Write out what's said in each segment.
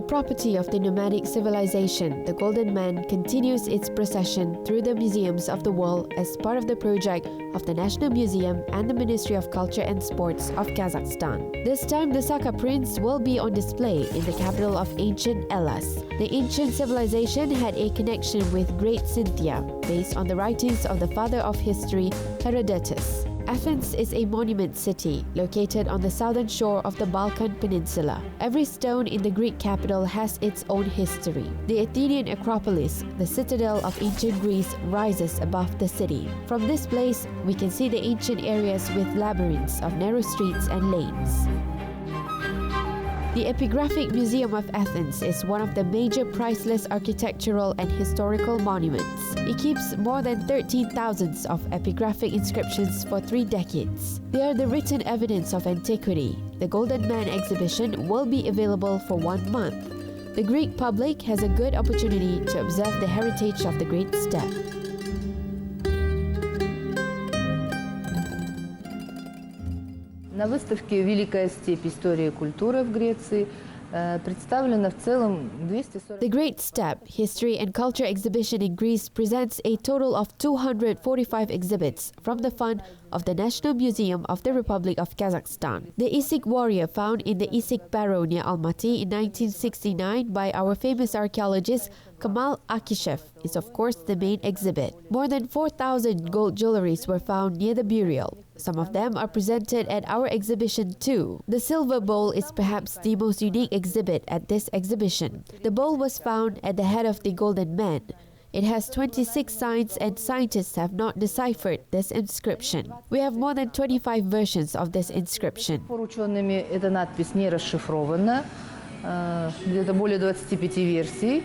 property of the nomadic civilization, the Golden Man continues its procession through the museums of the world as part of the project of the National Museum and the Ministry of Culture and Sports of Kazakhstan. This time, the Saka prints will be on display in the capital of ancient Hellas. The ancient civilization had a connection with Great Scythia, based on the writings of the father of history, Herodotus. Athens is a monument city located on the southern shore of the Balkan Peninsula. Every stone in the Greek capital has its own history. The Athenian Acropolis, the citadel of ancient Greece, rises above the city. From this place, we can see the ancient areas with labyrinths of narrow streets and lanes. The Epigraphic Museum of Athens is one of the major priceless architectural and historical monuments. It keeps more than 13,000 of epigraphic inscriptions for 3 decades. They are the written evidence of antiquity. The Golden Man exhibition will be available for 1 month. The Greek public has a good opportunity to observe the heritage of the Great Steppe. На выставке «Великая степь. История и культура» в Греции представлено в целом 240... The Great Steppe History and Culture exhibition in Greece presents a total of 245 exhibits from the fund of the National Museum of the Republic of Kazakhstan. The Issyk warrior found in the Issyk Barrow near Almaty in 1969 by our famous archaeologist Kamal Akishev is of course the main exhibit. More than 4,000 gold jewelries were found near the burial. Some of them are presented at our exhibition too. The silver bowl is perhaps the most unique exhibit at this exhibition. The bowl was found at the head of the Golden Man. It has 26 signs and scientists have not deciphered this inscription. We have more than 25 versions of this inscription. Учеными эта надпись не расшифрована, где-то более 25 версий.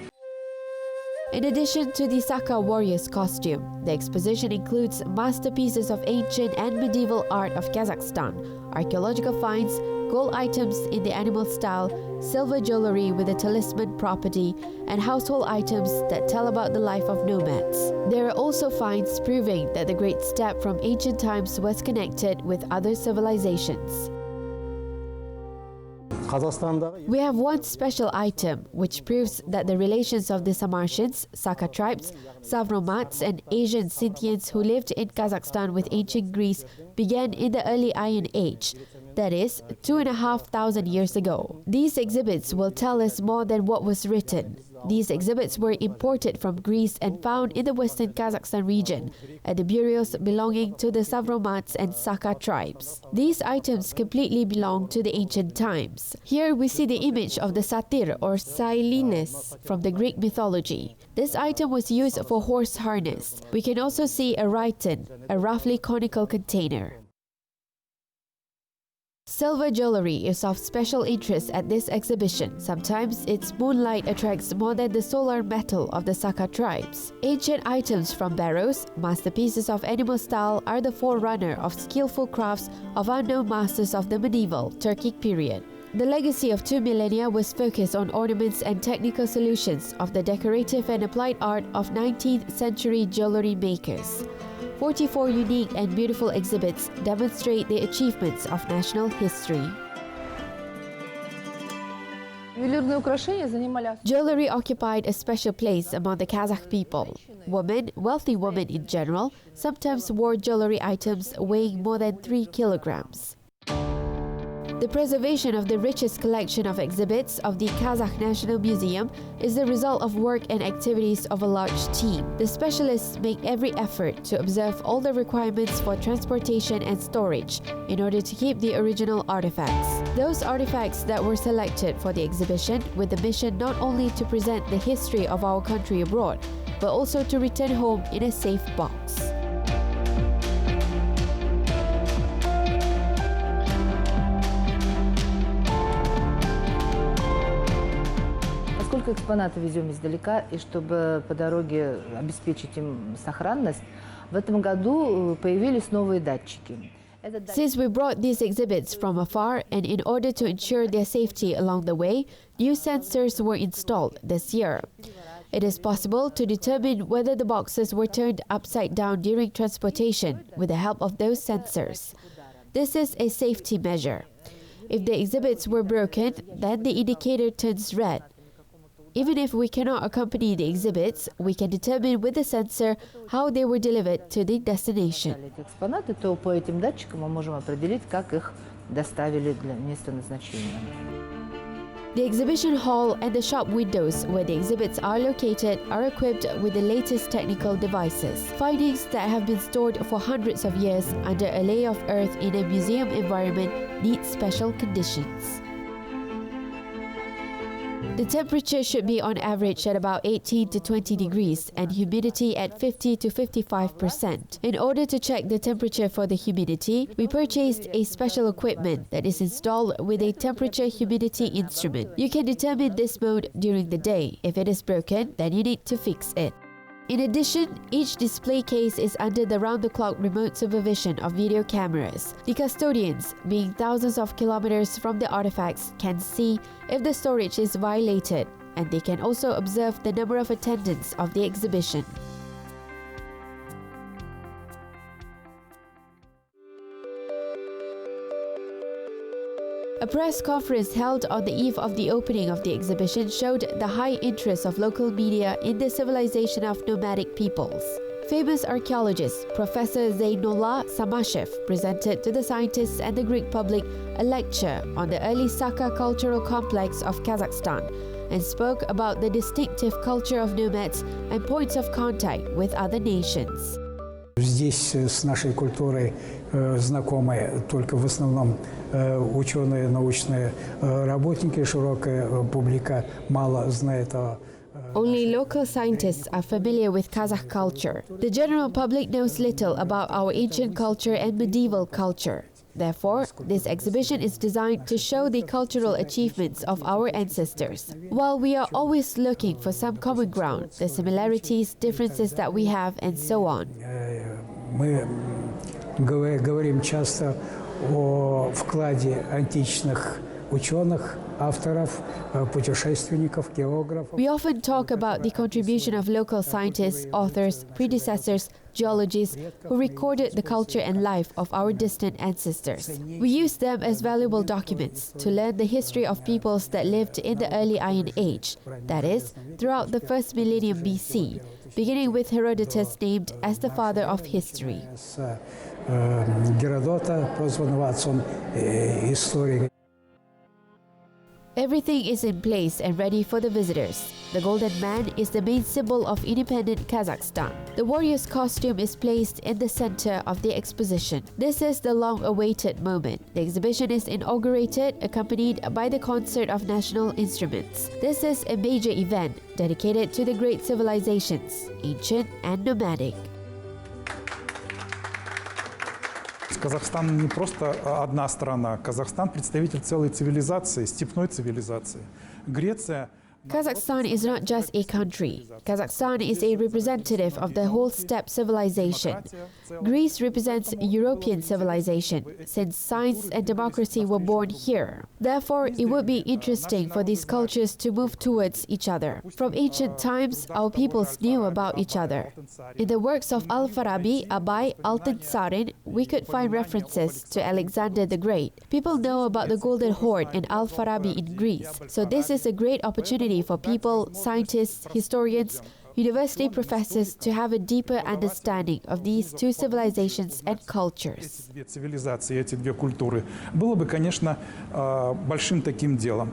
In addition to the Saka warrior's costume, the exposition includes masterpieces of ancient and medieval art of Kazakhstan, archaeological finds, gold items in the animal style, silver jewelry with a talisman property, and household items that tell about the life of nomads. There are also finds proving that the Great Steppe from ancient times was connected with other civilizations. We have one special item which proves that the relations of the Sarmatians, Saka tribes, Savromats and Asian Scythians who lived in Kazakhstan with ancient Greece began in the early Iron Age, that is, 2,500 years ago. These exhibits will tell us more than what was written. These exhibits were imported from Greece and found in the western Kazakhstan region at the burials belonging to the Savromats and Saka tribes. These items completely belong to the ancient times. Here we see the image of the satyr or Silenus from the Greek mythology. This item was used for horse harness. We can also see a rhyton, a roughly conical container. Silver jewelry is of special interest at this exhibition. Sometimes its moonlight attracts more than the solar metal of the Saka tribes. Ancient items from barrows, masterpieces of animal style are the forerunner of skillful crafts of unknown masters of the medieval Turkic period. The legacy of 2 millennia was focused on ornaments and technical solutions of the decorative and applied art of 19th century jewelry makers. 44 unique and beautiful exhibits demonstrate the achievements of national history. Jewelry occupied a special place among the Kazakh people. Women, wealthy women in general, sometimes wore jewelry items weighing more than 3 kilograms. The preservation of the richest collection of exhibits of the Kazakh National Museum is the result of work and activities of a large team. The specialists make every effort to observe all the requirements for transportation and storage in order to keep the original artifacts. Those artifacts that were selected for the exhibition with the mission not only to present the history of our country abroad, but also to return home in a safe box. Поскольку экспонаты везем издалека, и чтобы по дороге обеспечить им сохранность, в этом году появились новые датчики. Since we brought these exhibits from afar and in order to ensure their safety along the way, new sensors were installed this year. It is possible to determine whether the boxes were turned upside down during transportation with the help of those sensors. This is a safety measure. If the exhibits were broken, then the indicator turns red. Even if we cannot accompany the exhibits, we can determine with the sensor how they were delivered to the destination. Эти экспонаты, то по этим датчикам мы можем определить, как их доставили для места назначения. The exhibition hall and the shop windows where the exhibits are located are equipped with the latest technical devices. Findings that have been stored for hundreds of years under a layer of earth in a museum environment need special conditions. The temperature should be on average at about 18 to 20 degrees and humidity at 50 to 55%. In order to check the temperature for the humidity, we purchased a special equipment that is installed with a temperature humidity instrument. You can determine this mode during the day. If it is broken, then you need to fix it. In addition, each display case is under the round-the-clock remote supervision of video cameras. The custodians, being thousands of kilometers from the artifacts, can see if the storage is violated, and they can also observe the number of attendants of the exhibition. A press conference held on the eve of the opening of the exhibition showed the high interest of local media in the civilization of nomadic peoples. Famous archaeologist Professor ZEINOLLA SAMASHEV presented to the scientists and the Greek public a lecture on the early Saka cultural complex of Kazakhstan and spoke about the distinctive culture of nomads and points of contact with other nations. Здесь с нашей культурой знакомы только в основном ученые, научные работники, широкая публика мало знает о. Only local scientists are familiar with Kazakh culture. The general public knows little about our ancient culture and medieval culture. Therefore, this exhibition is designed to show the cultural achievements of our ancestors. While we are always looking for some common ground, the similarities, differences that we have, and so on. Мы говорим часто о вкладе античных ученых, авторов, путешественников, географов. We often talk about the contribution of local scientists, authors, predecessors, geologists who recorded the culture and life of our distant ancestors. We use them as valuable documents to learn the history of peoples that lived in the early Iron Age, that is, throughout the first millennium BC, beginning with Herodotus named as the father of history. Геродота, прозванного отцом истории. Everything is in place and ready for the visitors. The Golden Man is the main symbol of independent Kazakhstan. The warrior's costume is placed in the center of the exposition. This is the long-awaited moment. The exhibition is inaugurated, accompanied by the concert of national instruments. This is a major event dedicated to the great civilizations, ancient and nomadic. Казахстан не просто одна страна. Казахстан представитель целой цивилизации, степной цивилизации. Греция. Kazakhstan is not just a country. Kazakhstan is a representative of the whole steppe civilization. Greece represents European civilization, since science and democracy were born here. Therefore, it would be interesting for these cultures to move towards each other. From ancient times, our peoples knew about each other. In the works of Al-Farabi, Abai, Altın, we could find references to Alexander the Great. People know about the Golden Horde and Al-Farabi in Greece, so this is a great opportunity for people, scientists, historians, university professors to have a deeper understanding of these two civilizations and cultures. Эти две цивилизации, эти две культуры было бы, конечно, большим таким делом.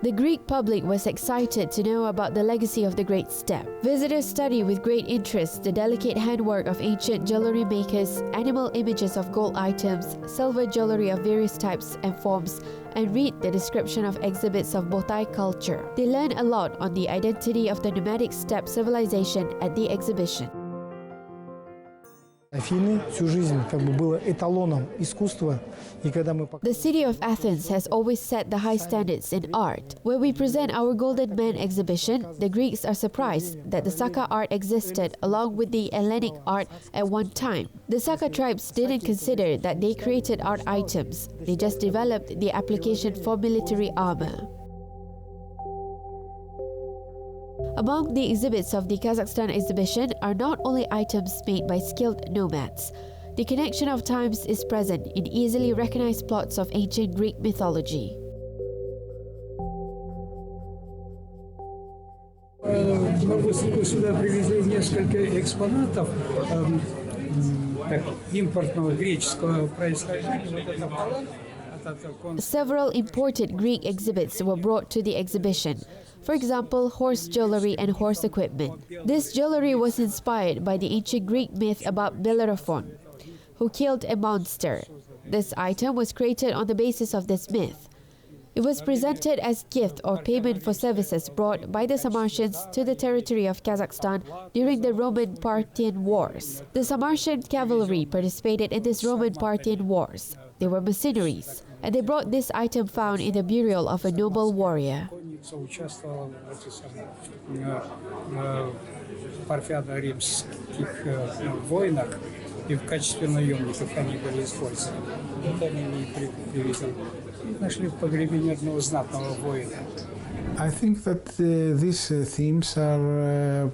The Greek public was excited to know about the legacy of the Great Steppe. Visitors study with great interest the delicate handwork of ancient jewelry makers, animal images of gold items, silver jewelry of various types and forms, and read the description of exhibits of Botai culture. They learn a lot on the identity of the nomadic steppe civilization at the exhibition. Афины всю жизнь было эталоном искусства, и когда мы The city of Athens has always set the high standards in art. When we present our Golden Man exhibition, the Greeks are surprised that the Saka art existed along with the Hellenic art at one time. The Saka tribes didn't consider that they created art items, they just developed the application for military armor. Among the exhibits of the Kazakhstan exhibition are not only items made by skilled nomads. The connection of times is present in easily recognized plots of ancient Greek mythology. мы сюда привезли несколько экспонатов импортного греческого происхождения. Several imported Greek exhibits were brought to the exhibition. For example, horse jewelry and horse equipment. This jewelry was inspired by the ancient Greek myth about Bellerophon, who killed a monster. This item was created on the basis of this myth. It was presented as gift or payment for services brought by the Sarmatians to the territory of Kazakhstan during the Roman-Parthian Wars. The Sarmatian cavalry participated in these Roman-Parthian Wars. They were mercenaries, and they brought this item found in the burial of a noble warrior. И в качестве наемников они были использованы. Вот они привезли. Нашли в погребении одного знатного воина. I think that these themes are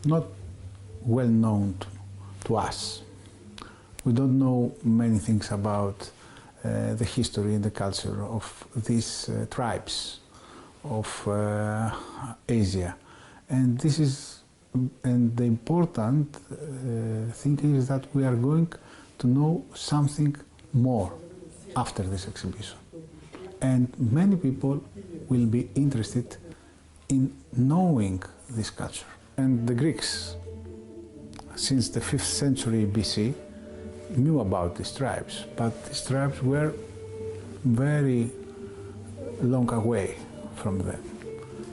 not well known to us. We don't know many things about the history and the culture of these tribes of Asia, and this is. And the important thing is that we are going to know something more after this exhibition. And many people will be interested in knowing this culture. And the Greeks, since the 5th century BC, knew about these tribes, but these tribes were very long away from them.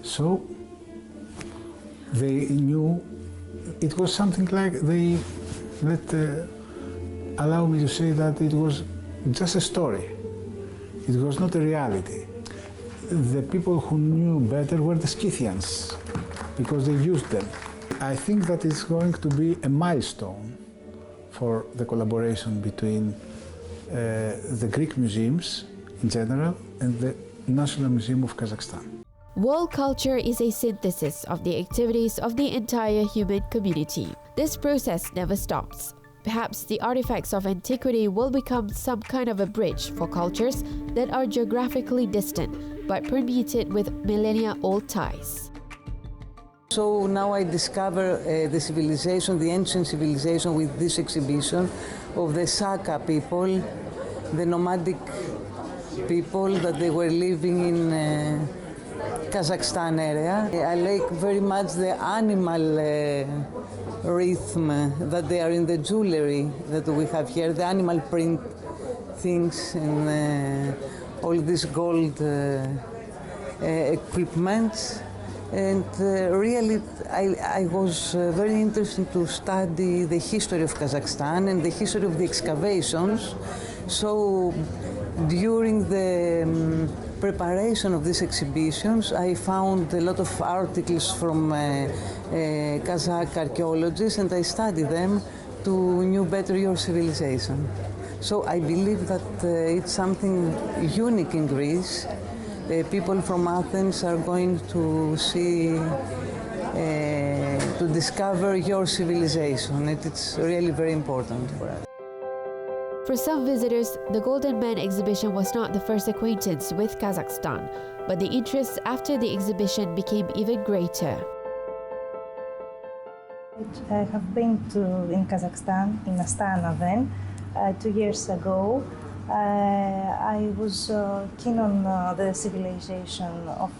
So they knew it was something like allow me to say that it was just a story. It was not a reality. The people who knew better were the Scythians because they used them. I think that it's going to be a milestone for the collaboration between the Greek museums in general and the National Museum of Kazakhstan. World culture is a synthesis of the activities of the entire human community. This process never stops. Perhaps the artifacts of antiquity will become some kind of a bridge for cultures that are geographically distant but permeated with millennia-old ties. So now I discover the civilization, the ancient civilization, with this exhibition of the Saka people, the nomadic people that they were living in Kazakhstan area. I like very much the animal rhythm that they are in the jewelry that we have here, the animal print things and all this gold equipment. And really I was very interested to study the history of Kazakhstan and the history of the excavations. So during the preparation of these exhibitions, I found a lot of articles from Kazakh archaeologists, and I studied them to know better your civilization. So I believe that it's something unique in Greece. People from Athens are going to see, to discover your civilization. It's really very important for us. For some visitors, the Golden Man exhibition was not the first acquaintance with Kazakhstan, but the interest after the exhibition became even greater. I have been in Kazakhstan, in Astana then, 2 years ago. I was keen on the civilization of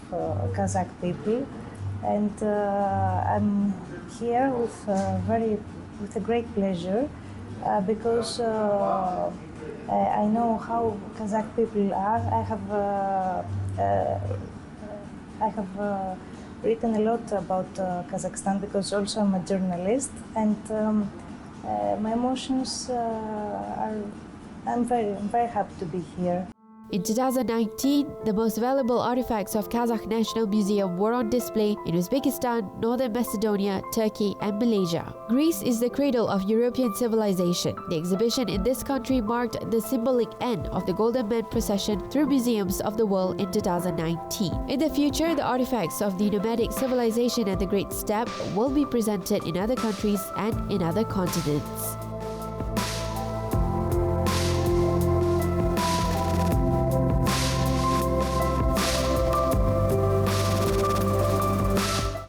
Kazakh people, and I'm here with a great pleasure. Because I know how Kazakh people are. I have written a lot about Kazakhstan because also I'm a journalist, and my emotions are. I'm very happy to be here. In 2019, the most valuable artifacts of Kazakh National Museum were on display in Uzbekistan, Northern Macedonia, Turkey, and Malaysia. Greece is the cradle of European civilization. The exhibition in this country marked the symbolic end of the Golden Man procession through museums of the world in 2019. In the future, the artifacts of the nomadic civilization and the Great Steppe will be presented in other countries and in other continents.